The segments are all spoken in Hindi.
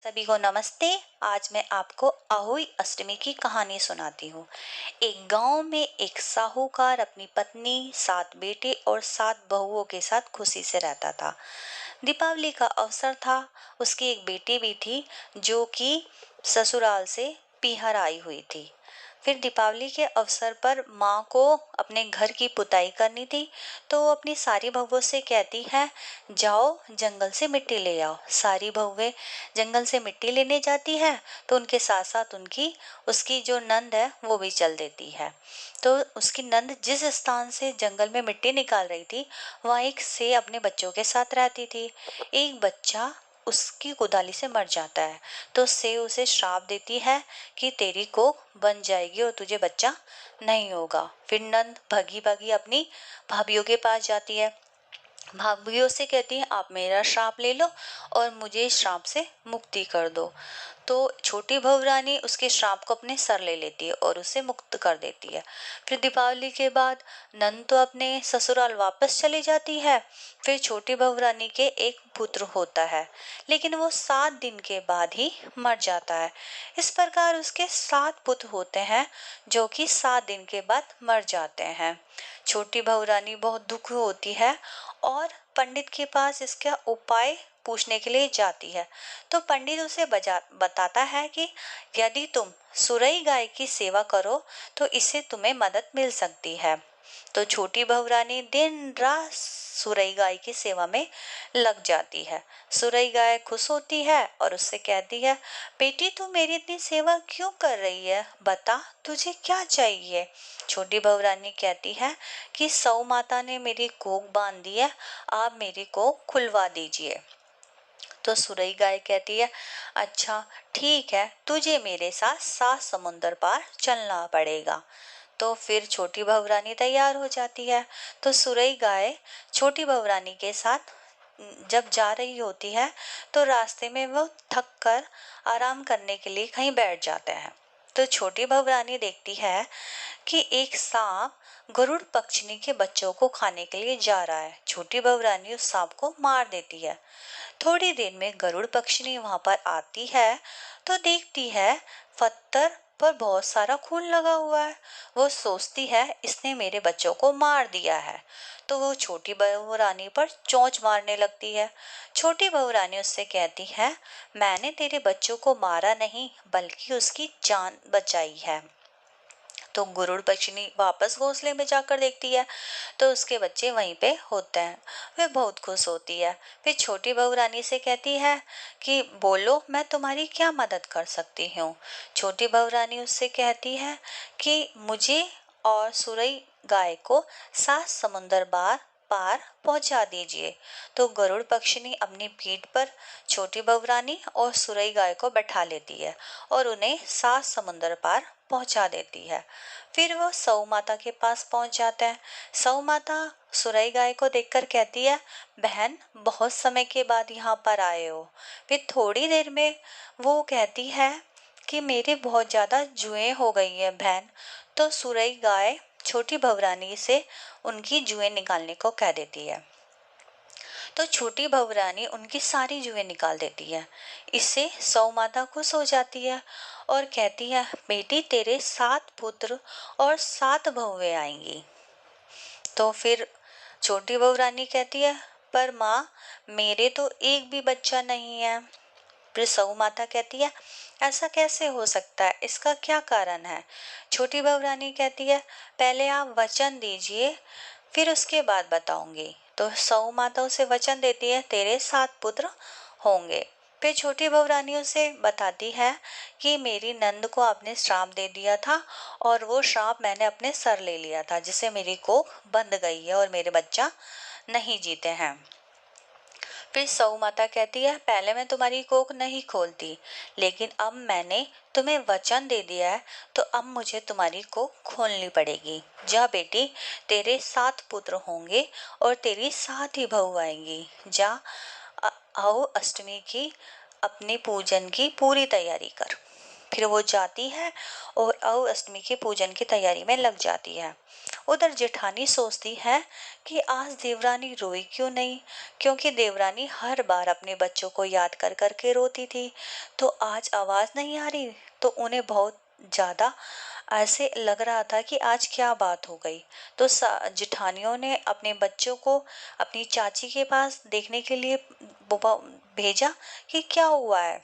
सभी को नमस्ते। आज मैं आपको अहोई अष्टमी की कहानी सुनाती हूँ। एक गांव में एक साहूकार अपनी पत्नी, 7 बेटे और 7 बहुओं के साथ खुशी से रहता था। दीपावली का अवसर था। उसकी एक बेटी भी थी जो कि ससुराल से पीहर आई हुई थी। फिर दीपावली के अवसर पर माँ को अपने घर की पुताई करनी थी, तो वो अपनी सारी बहुओं से कहती है, जाओ जंगल से मिट्टी ले आओ। सारी बहुएं जंगल से मिट्टी लेने जाती है, तो उनके साथ साथ उसकी जो नंद है वो भी चल देती है। तो उसकी नंद जिस स्थान से जंगल में मिट्टी निकाल रही थी, वहाँ एक से अपने बच्चों के साथ रहती थी। एक बच्चा उसकी कुदाली से मर जाता है, तो से उसे श्राप देती है कि तेरी कोख बन जाएगी और तुझे बच्चा नहीं होगा। फिर नंद भगी भगी अपनी भाभीियों के पास जाती है। भाभीियों से कहती है, आप मेरा श्राप ले लो और मुझे इस श्राप से मुक्ति कर दो। तो छोटी बहू रानी उसके श्राप को अपने सर ले लेती है और उसे मुक्त कर देती है। फिर दीपावली के बाद नंद तो अपने ससुराल वापस चली जाती है। फिर छोटी बहू रानी के एक पुत्र होता है, लेकिन वो 7 दिन के बाद ही मर जाता है। इस प्रकार उसके 7 पुत्र होते हैं जो कि 7 दिन के बाद मर जाते हैं। छोटी बहू रानी बहुत दुखी होती है और पंडित के पास इसका उपाय पूछने के लिए जाती है। तो पंडित उसे बताता है कि यदि तुम सुरई गाय की सेवा करो तो इससे तुम्हें मदद मिल सकती है। तो छोटी बहू रानी दिन रात सुरई गाय की सेवा में लग जाती है। सुरई गाय खुश होती है और उससे कहती है, बेटी तू मेरी इतनी सेवा क्यों कर रही है, बता तुझे क्या चाहिए। छोटी बहू रानी कहती है कि सौ माता ने मेरी कोख बांध दी है, आप मेरी कोख खुलवा दीजिए। तो सुरई गाय कहती है, अच्छा ठीक है, तुझे मेरे साथ 7 समुंदर पार चलना पड़ेगा। तो फिर छोटी बहू रानी तैयार हो जाती है। तो सुरई गाय छोटी बहू रानी के साथ जब जा रही होती है, तो रास्ते में वो थक कर आराम करने के लिए कहीं बैठ जाते हैं। तो छोटी बहू रानी देखती है कि एक सांप गरुड़ पक्षिणी के बच्चों को खाने के लिए जा रहा है। छोटी बहू रानी उस सांप को मार देती है। थोड़ी देर में गरुड़ पक्षिणी वहां पर आती है, तो देखती है पत्थर पर बहुत सारा खून लगा हुआ है। वो सोचती है इसने मेरे बच्चों को मार दिया है, तो वो छोटी बहू रानी पर चोंच मारने लगती है। छोटी बहू रानी उससे कहती है, मैंने तेरे बच्चों को मारा नहीं बल्कि उसकी जान बचाई है। तो गरुड़ पक्षिणी वापस घोंसले में जाकर देखती है, तो उसके बच्चे वहीं पे होते हैं। वह बहुत खुश होती है। फिर छोटी बहू रानी से कहती है कि बोलो मैं तुम्हारी क्या मदद कर सकती हूँ। छोटी बहू रानी उससे कहती है कि मुझे और सुरई गाय को 7 समुंदर पार पहुंचा दीजिए। तो गरुड़ पक्षिणी अपनी पीठ पर छोटी बहू रानी और सुरई गाय को बैठा लेती है और उन्हें 7 समुंदर पार पहुंचा देती है। फिर वो सौ माता के पास पहुंच जाता है। सौ माता सुरई गाय को देखकर कहती है, बहन बहुत समय के बाद यहाँ पर आए हो। फिर थोड़ी देर में वो कहती है कि मेरे बहुत ज्यादा जुएं हो गई है बहन। तो सुरई गाय छोटी भवरानी से उनकी जुएं निकालने को कह देती है। तो छोटी भवरानी उनकी सारी जुएं निकाल देती है। इससे सौ माता खुश हो जाती है और कहती है, बेटी तेरे 7 पुत्र और 7 बहुएं आएंगी। तो फिर छोटी बहू रानी कहती है, पर माँ मेरे तो एक भी बच्चा नहीं है। फिर सऊ माता कहती है, ऐसा कैसे हो सकता है, इसका क्या कारण है। छोटी बहू रानी कहती है, पहले आप वचन दीजिए फिर उसके बाद बताऊंगी। तो सऊ माता उसे वचन देती है, तेरे 7 पुत्र होंगे। फिर छोटी बहू रानी उसे बताती है कि मेरी नंद को आपने श्राप दे दिया था और वो श्राप मैंने अपने सर ले लिया था, जिससे मेरी कोख बंद गई है और मेरे बच्चा नहीं जीते हैं। फिर सऊ माता कहती है, पहले मैं तुम्हारी कोख नहीं खोलती, लेकिन अब मैंने तुम्हें वचन दे दिया है, तो अब मुझे तुम्हारी कोख खोलनी पड़ेगी। जा बेटी, तेरे 7 पुत्र होंगे और तेरी 7 ही बहू आएंगी। जा आओ अष्टमी की अपने पूजन की पूरी तैयारी कर। फिर वो जाती है और अष्टमी के पूजन की तैयारी में लग जाती है। उधर जेठानी सोचती है कि आज देवरानी रोई क्यों नहीं, क्योंकि देवरानी हर बार अपने बच्चों को याद कर करके रोती थी। तो आज आवाज नहीं आ रही, तो उन्हें बहुत ज्यादा ऐसे लग रहा था कि आज क्या बात हो गई। तो जेठानियों ने अपने बच्चों को अपनी चाची के पास देखने के लिए भेजा कि क्या हुआ है।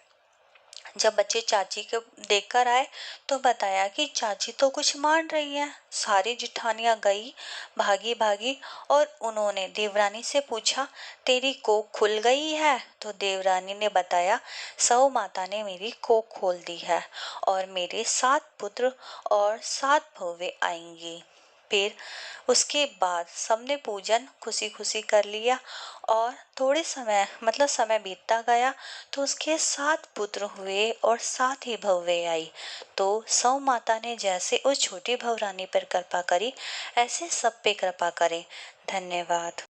जब बच्चे चाची को देखकर आए तो बताया कि चाची तो कुछ मान रही है। सारी जिठानियां गई भागी भागी, और उन्होंने देवरानी से पूछा, तेरी कोख खुल गई है? तो देवरानी ने बताया, सौ माता ने मेरी कोख खोल दी है और मेरे 7 पुत्र और 7 बहुएं आएंगी। फिर उसके बाद सबने पूजन खुशी खुशी कर लिया, और थोड़े समय समय बीतता गया तो उसके 7 पुत्र हुए और 7 ही बहुएं आई। तो सौ माता ने जैसे उस छोटी बहुरानी पर कृपा करी, ऐसे सब पे कृपा करे। धन्यवाद।